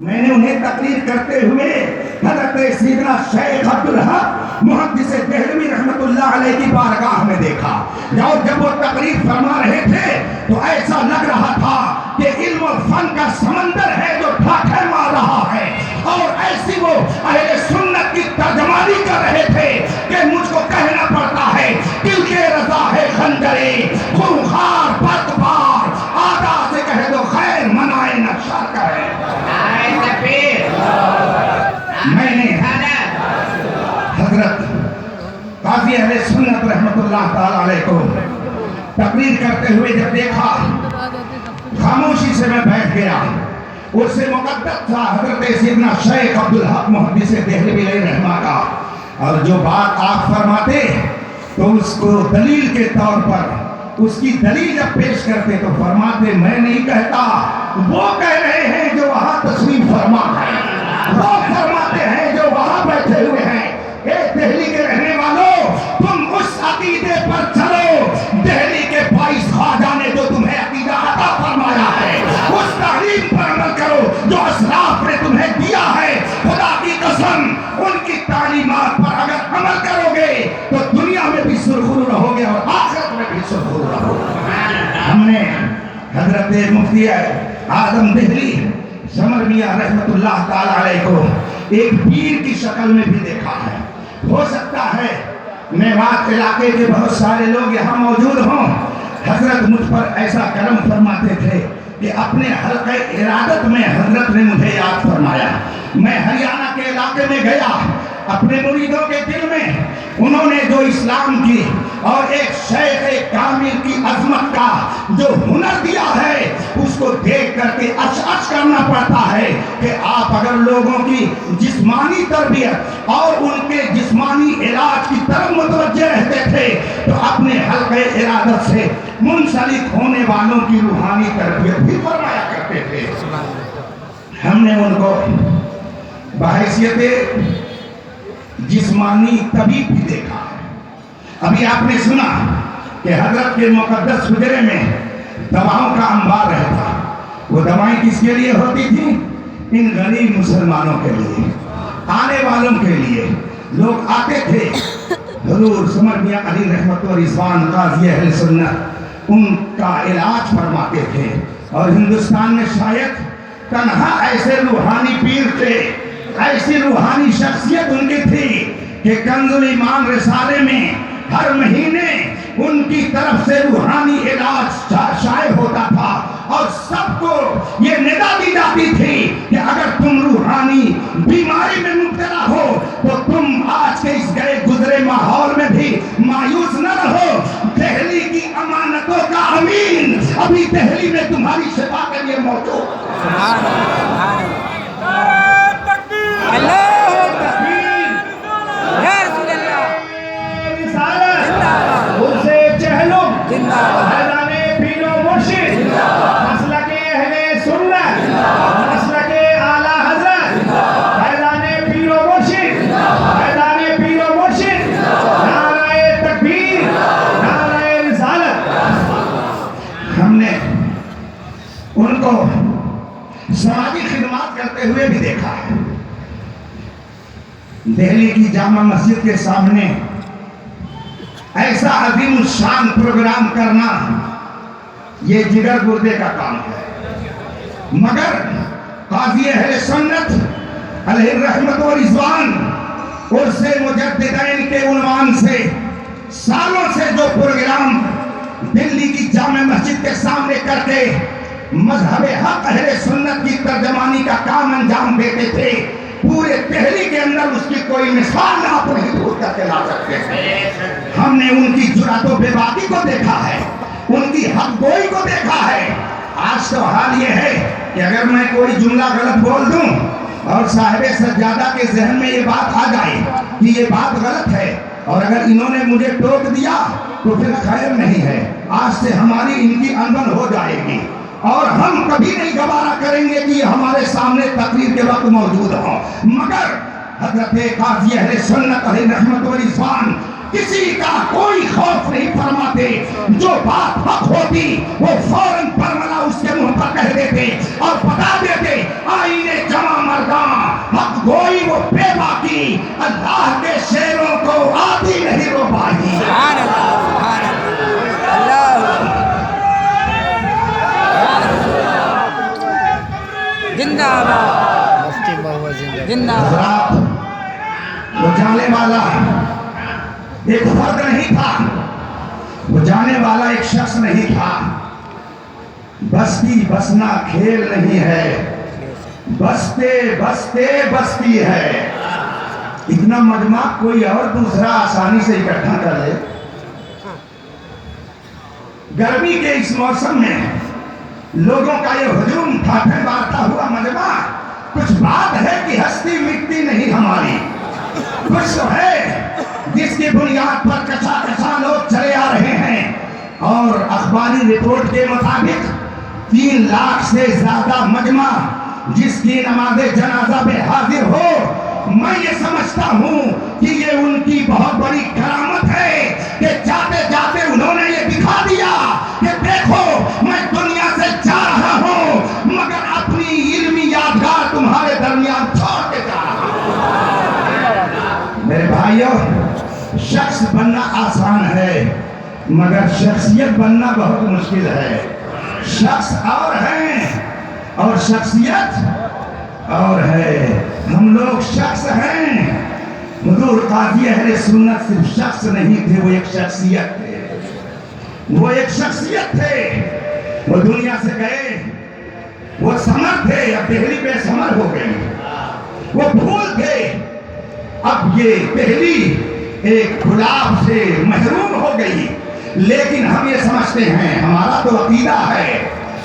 میں نے انہیں تقریر کرتے ہوئے حضرت سیدنا شیخ عبدالحق محدث دہلوی رحمت اللہ علیہ کی بارگاہ میں دیکھا، اور جب وہ تقریر فرما رہے تھے تو ایسا لگ رہا تھا کہ علم و فن کا سمندر ہے جو ڈھاکے مار رہا ہے، اور ایسی وہ اہل سنت کی ترجمانی کر رہے تھے کہ مجھ کو کہنا پڑتا ہے دل کے رضا ہے خنجرے خونخوار برقبار، آدھا سے کہہ دو خیر منائے نہ شر کرے۔ میں نے حضرت قاضی اہل سنت رحمت اللہ تعالی علیہ کو تقریر کرتے ہوئے جب دیکھا، خاموشی سے میں بیٹھ گیا۔ اس سے مقدس تھا حضرت سیدنا شیخ عبدالحق محدث دہلوی علیہ رحمہ کا، اور جو بات آپ فرماتے تو اس کو دلیل کے طور پر اس کی دلیل جب پیش کرتے تو فرماتے میں نہیں کہتا، وہ کہہ رہے ہیں جو وہاں تشریف فرما ہے، وہ فرماتے ہیں جو وہاں بیٹھے ہوئے ہیں۔ اے دہلی کے رہنے والوں، تم اس عقیدے پر چلو دہلی کے 22 خواجہ نے جو تمہیں عقیدہ عطا فرمایا ہے، اس تعلیم پر عمل کرو جو اسلاف نے تمہیں دیا ہے۔ خدا کی قسم ان کی تعلیمات پر اگر عمل کرو گے تو دنیا میں بھی سرخرو رہو گے اور آخرت میں بھی سرخرو رہو گے۔ ہم نے حضرت مفتی اعظم دہلی سمر میاں رحمت اللہ تعالی علیہ کو ایک پیر کی شکل میں بھی دیکھا ہے۔ ہو سکتا ہے میوات علاقے کے بہت سارے لوگ یہاں موجود ہوں۔ حضرت مجھ پر ایسا کرم فرماتے تھے کہ اپنے حلقہ ارادت میں حضرت نے مجھے یاد فرمایا۔ میں ہریانہ کے علاقے میں گیا، اپنے مریدوں کے دل میں انہوں نے جو اسلام کی اور ایک شیخ کامل کی عظمت کا جو ہنر دیا ہے، اس کو دیکھ کر کے اچ کرنا پڑتا ہے کہ آپ اگر لوگوں کی جسمانی تربیت اور ان کے جسمانی علاج کی طرف متوجہ رہتے تھے تو اپنے حلقہ ارادت سے منسلک ہونے والوں کی روحانی تربیت بھی فرمایا کرتے تھے۔ ہم نے ان کو بحیثیت جسمانی طبیب بھی دیکھا ہے۔ ابھی آپ نے سنا کہ حضرت کے مقدس حجرے میں دواؤں کا انبار رہتا، وہ دوائیں کس کے لیے ہوتی تھی؟ ان غریب مسلمانوں کے لیے، آنے والوں کے لیے۔ لوگ آتے تھے، حضور سمر میاں علی رحمت و رضوان قاضی اہل سنت ان کا علاج فرماتے تھے، اور ہندوستان میں شاید تنہا ایسے روحانی پیر تھے، ایسی روحانی شخصیت ان کی تھی کہ کنز الایمان رسالے میں ہر مہینے ان کی طرف سے روحانی علاج شائع ہوتا تھا، اور سب کو یہ ندا دی جاتی تھی کہ اگر تم روحانی بیماری میں مبتلا ہو تو تم آج کے اس گئے گزرے ماحول میں بھی مایوس نہ رہو، دہلی کی امانتوں کا امین ابھی دہلی میں تمہاری شفا کے لیے موجود۔ ہم نے ان کو سماجی خدمات کرتے ہوئے بھی دیکھا ہے۔ دہلی کی جامع مسجد کے سامنے ایسا عظیم الشان پروگرام کرنا یہ جگر گردے کا کام ہے، مگر قاضی اہل سنت علیہ رحمت و رضوان عرس مجددین کے عنوان سے سالوں سے جو پروگرام دلی کی جامع مسجد کے سامنے کر کے مذہب حق اہل سنت کی ترجمانی کا کام انجام دیتے تھے، پورے دہلی کے اندر اس کی کوئی مثال آپ نہیں ڈھونڈ کر کے لا سکتے ہیں۔ ہم نے ان کی جرأت و بے باکی کو دیکھا ہے، ان کی حق گوئی کو دیکھا ہے۔ آج تو حال یہ ہے کہ اگر میں کوئی جملہ غلط بول دوں اور صاحب سجادہ کے ذہن میں یہ بات آ جائے کہ یہ بات غلط ہے، اور اگر انہوں نے مجھے ٹوک دیا تو پھر خیر نہیں ہے، آج سے ہماری ان کی انبن ہو جائے گی، اور ہم کبھی نہیں گوارا کریں گے کہ یہ ہمارے سامنے تقریر کے وقت موجود ہوں۔ مگر حضرت قاضی اہل سنت علیہ رحمت و رضوان کسی کا کوئی خوف نہیں فرماتے، جو بات حق ہوتی وہ فوراً برملا اس کے منہ پر کہہ دیتے اور بتا دیتے۔ آئین جمع اللہ کے شیروں کو آتی نہیں ربائی. سبحان اللہ سبحان اللہ زندہ باد مفتی محمد زندہ باد. حضرات، وہ جانے والا ایک فرد نہیں تھا، وہ جانے والا ایک شخص نہیں تھا. بستی بسنا کھیل نہیں ہے، بستے بستے بستی ہے. اتنا مجمع کوئی اور دوسرا آسانی سے اکٹھا کر لے. گرمی کے اس موسم میں لوگوں کا یہ ہجوم ٹھاٹھے مارتا ہوا مجمع، کچھ بات ہے کہ ہستی مٹتی نہیں ہماری. کچھ تو ہے جس کی بنیاد پر کچا کچا لوگ چلے آ رہے ہیں. اور اخباری رپورٹ کے مطابق 3 لاکھ سے زیادہ مجمع جس کی نماز جنازہ میں حاضر ہو. میں یہ سمجھتا ہوں کہ یہ ان کی بہت بڑی کرامت ہے کہ جاتے جاتے انہوں نے یہ دکھا دیا کہ دیکھو میں دنیا سے جا رہا ہوں مگر اپنی علمی یادگار تمہارے درمیان چھوڑ کے جا رہا ہوں. میرے بھائیوں، شخص بننا آسان ہے مگر شخصیت بننا بہت مشکل ہے. شخص اور ہیں اور شخصیت اور ہے. ہم لوگ شخص ہیں. حضور قاضی اہل سنت صرف شخص نہیں تھے، وہ ایک شخصیت تھے. وہ ایک شخصیت تھے. وہ دنیا سے گئے، وہ سمر تھے، اب دہلی بے سمر ہو گئی. وہ پھول تھے، اب یہ دہلی ایک گلاب سے محروم ہو گئی. لیکن ہم یہ سمجھتے ہیں، ہمارا تو عقیدہ ہے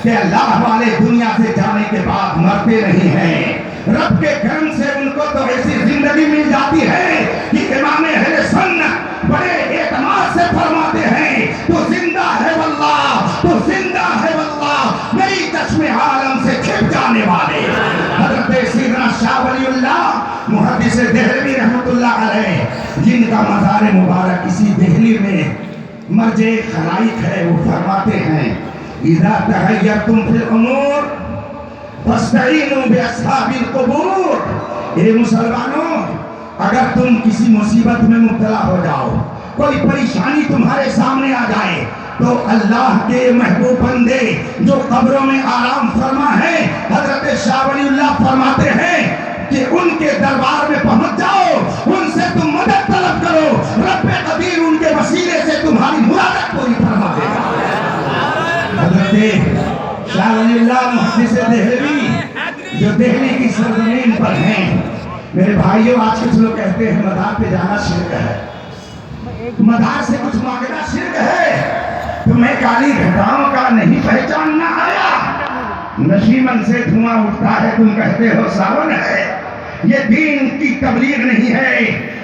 کہ اللہ والے دنیا سے جانے کے بعد مرتے نہیں ہیں. رب کے کرم سے ان کو تو ایسی زندگی مل جاتی ہے کہ امام اہل سنت بڑے اعتماد سے فرماتے ہیں تو زندہ ہے واللہ، تو زندہ ہے واللہ، میری چشم عالم سے چھپ جانے والے. حضرت سیدنا شاہ ولی اللہ محدث دہلوی رحمۃ اللہ علیہ، جن کا مزار مبارک اسی دہلی میں مرج خلائق ہے، وہ فرماتے ہیں اذا تحیرتم فی الامور فاستعینوا باصحاب القبور. اے مسلمانوں، اگر تم کسی مصیبت میں مبتلا ہو جاؤ، کوئی پریشانی تمہارے سامنے آ جائے تو اللہ کے محبوب بندے جو قبروں میں آرام فرما ہے، حضرت شاہ ولی اللہ فرماتے ہیں کہ ان کے دربار میں پہنچ جاؤ، ان سے تم مدد طلب کرو، رب قدیر ان کے وسیلے سے تمہاری مراد پوری فرما دے گا. حضرت شاہ ولی اللہ محدث دہلوی جو دہلی کی سرزمین پر ہیں. میرے بھائیوں، آج کچھ لوگ کہتے ہیں مدار پہ جانا شرک ہے، مدار سے کچھ مانگنا شرک ہے. تمہیں کالی گھٹاؤں کا نہیں پہچاننا آیا؟ نشیمن سے دھواں اٹھتا ہے، تم کہتے ہو ساون ہے. یہ دین کی تبلیغ نہیں ہے.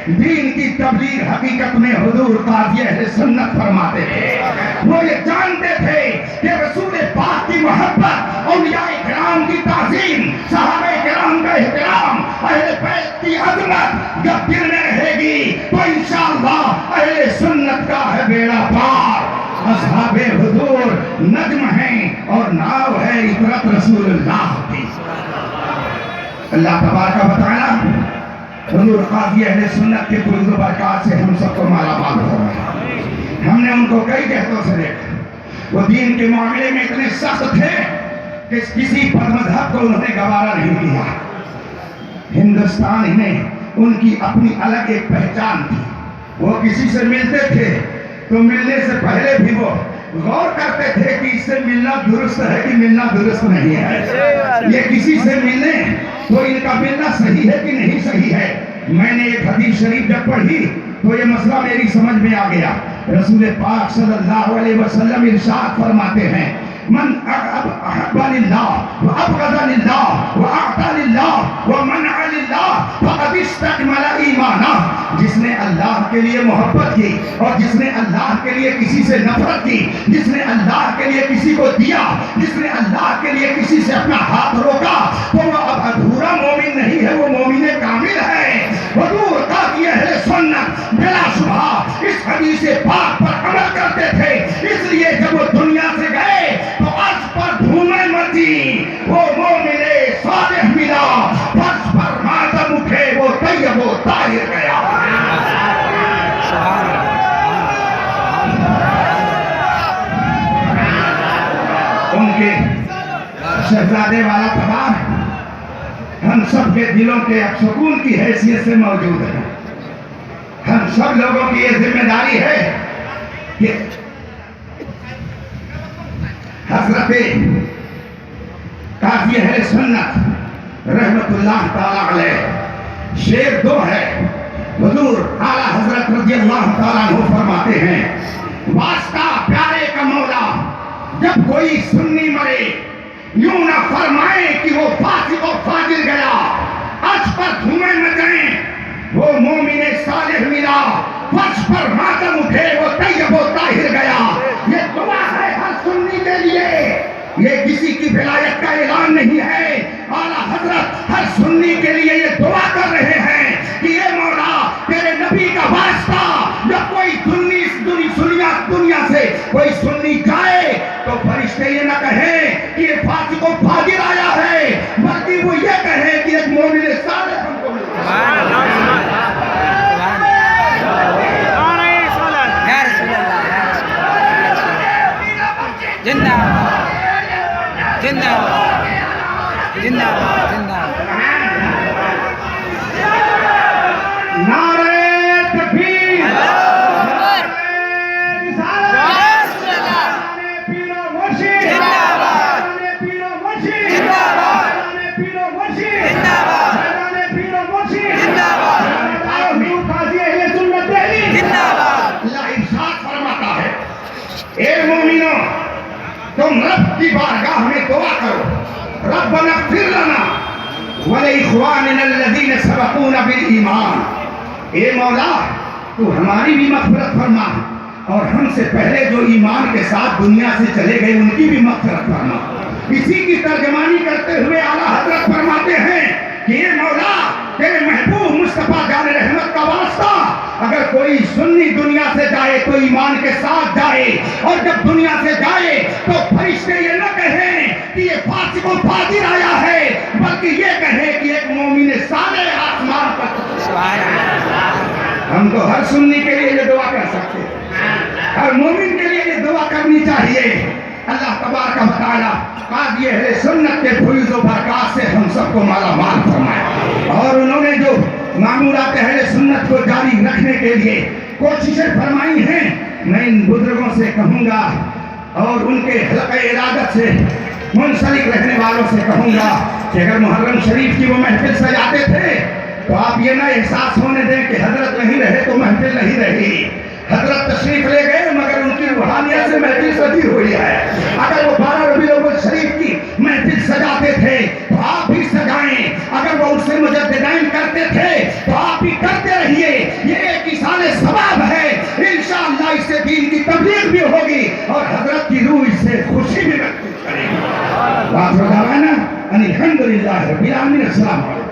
دین کی تبلیغ حقیقت میں حضور قاضی اہل سنت فرماتے ہیں. وہ یہ جانتے تھے کہ رسول پاک کی محبت، اولیاء کرام کی تعظیم، صحابہ کرام کا احترام، اہل بیت کی عظمت جب دل میں رہے گی تو انشاءاللہ اہل سنت کا ہے بیڑا پار. اصحاب حضور نجم ہیں اور ناو ہے عطرت رسول اللہ کی. اللہ تبارک و تعالی حضور قاضی اہل سنت کے فضل و برکات سے ہم سب کو مالا مال ہو رہا ہے. ہم نے ان کو کئی جہتوں سے دیکھا. وہ دین کے معاملے میں اتنے سخت تھے کہ کسی بد مذہب کو انہوں نے گوارا نہیں کیا. ہندوستان میں ان کی اپنی الگ ایک پہچان تھی. وہ کسی سے ملتے تھے تو ملنے سے پہلے بھی وہ غور کرتے تھے کہ اس سے ملنا درست ہے کہ ملنا درست نہیں ہے. یہ کسی سے ملنے تو ان کا ملنا صحیح ہے کہ نہیں صحیح ہے. میں نے ایک حدیث شریف جب پڑھی تو یہ مسئلہ میری سمجھ میں آ گیا. رسول پاک صلی اللہ علیہ وسلم ارشاد فرماتے ہیں من احب للہ وابغض للہ واعطى للہ ومنع للہ فقد استکمل ایمانہ. جس نے اللہ کے لیے محبت کی اور جس نے اللہ کے لیے کسی سے نفرت کی، جس نے اللہ کے لیے کسی کو دیا، جس نے اللہ کے لیے کسی سے اپنا ہاتھ روکا، تو وہ اب ادھورا مومن نہیں ہے، وہ مومن کامل ہے. حضور قاضی اہل سنت بلا شبہ اس حدیث پاک پر عمل کرتے تھے. اس لیے جب وہ دنیا سے گئے تو عرش پر دھومیں مچی، وہ مومن صالح ملا، فرش پر ماتم اٹھے، وہ طیب و طاہر گیا. ہم سب کے دلوں کے اب سکون کی حیثیت سے موجود ہیں. ہم سب لوگوں کی یہ ذمہ داری ہے کہ حضرت قاضی اہل سنت رحمت اللہ تعالیٰ علیہ شعر دو ہے. حضور اعلیٰ حضرت رضی اللہ تعالیٰ عنہ فرماتے ہیں واسطہ پیارے کا مولا جب کوئی سنی مرے یوں نہ فرمائے کہ وہ فاسق و فاجر گیا. اج پر دھومیں مچائیں وہ مومن صالح ملا فرش پر ماتم اٹھے وہ طیب و طاہر گیا. یہ دعا ہے ہر سنی کے لیے, یہ کسی کی ولایت کا اعلان نہیں ہے. اعلیٰ حضرت ہر سنی کے لیے یہ دعا کر رہے ہیں کہ اے مولا تیرے نبی کا واسطہ جب کوئی دنیا سے کوئی سنی جائے تو فرشتے یہ نہ کہیں کہ یہ فاسق و فاجر آیا ہے, بلکہ وہ یہ کہیں کہ ایک مومن صالح ہم کو ملا. زندہ زندہ زندہ زندہ نعرہ تکبیر, اے مومنوں تم رب کی بارگاہ میں دعا کرو ربنا اغفر لنا ولاخواننا الذین سبقونا بالایمان. اے مولا تو ہماری بھی مغفرت فرما اور ہم سے پہلے جو ایمان کے ساتھ دنیا سے چلے گئے ان کی بھی مغفرت فرما. اسی کی ترجمانی کرتے ہوئے اعلیٰ حضرت فرماتے ہیں کہ اے مولا تیرے محبوب مصطفیٰ جان رحمت کا واسطہ اگر کوئی سنی دنیا سے جائے تو ایمان کے ساتھ جائے, اور جب دنیا سے جائے تو فرشتے یہ نہ کہیں کہ یہ فاسق و فاجر آیا ہے, بلکہ یہ کہیں کہ ایک مومن صالح آسمان پر. ہم تو ہر سنی کے لیے یہ دعا کر سکتے ہیں, ہر مومن کے لیے یہ دعا کرنی چاہیے. اللہ تبارک و تعالی قاضی اہل سنت کے فیض و برکات سے ہم سب کو مالا مال فرمائے, اور انہوں نے جو معمولات اہل سنت کو جاری رکھنے کے لیے کوششیں فرمائی ہیں, میں ان بزرگوں سے کہوں گا اور ان کے حلقہ ارادت سے منسلک رہنے والوں سے کہوں گا کہ اگر محرم شریف کی وہ محفل سجاتے تھے تو آپ یہ نہ احساس ہونے دیں کہ حضرت نہیں رہے تو محفل نہیں رہی. حضرت تشریف لے گئے مگر ان کی روحانیت سے محفل سجی ہوئی ہے. اگر وہ 12 ربیع الاول شریف کی محفل سجاتے تھے تو آپ بھی سجائیں, اگر وہ اس سے مجددین کرتے تھے تو آپ بھی کرتے رہیے. یہ ایک ایصال ثواب ہے, انشاءاللہ اس سے دین کی تبلیغ بھی ہوگی اور حضرت کی روح اس سے خوشی بھی محسوس کرے گی. وآخر دعوانا ان الحمدللہ رب العالمین. السلام علیکم.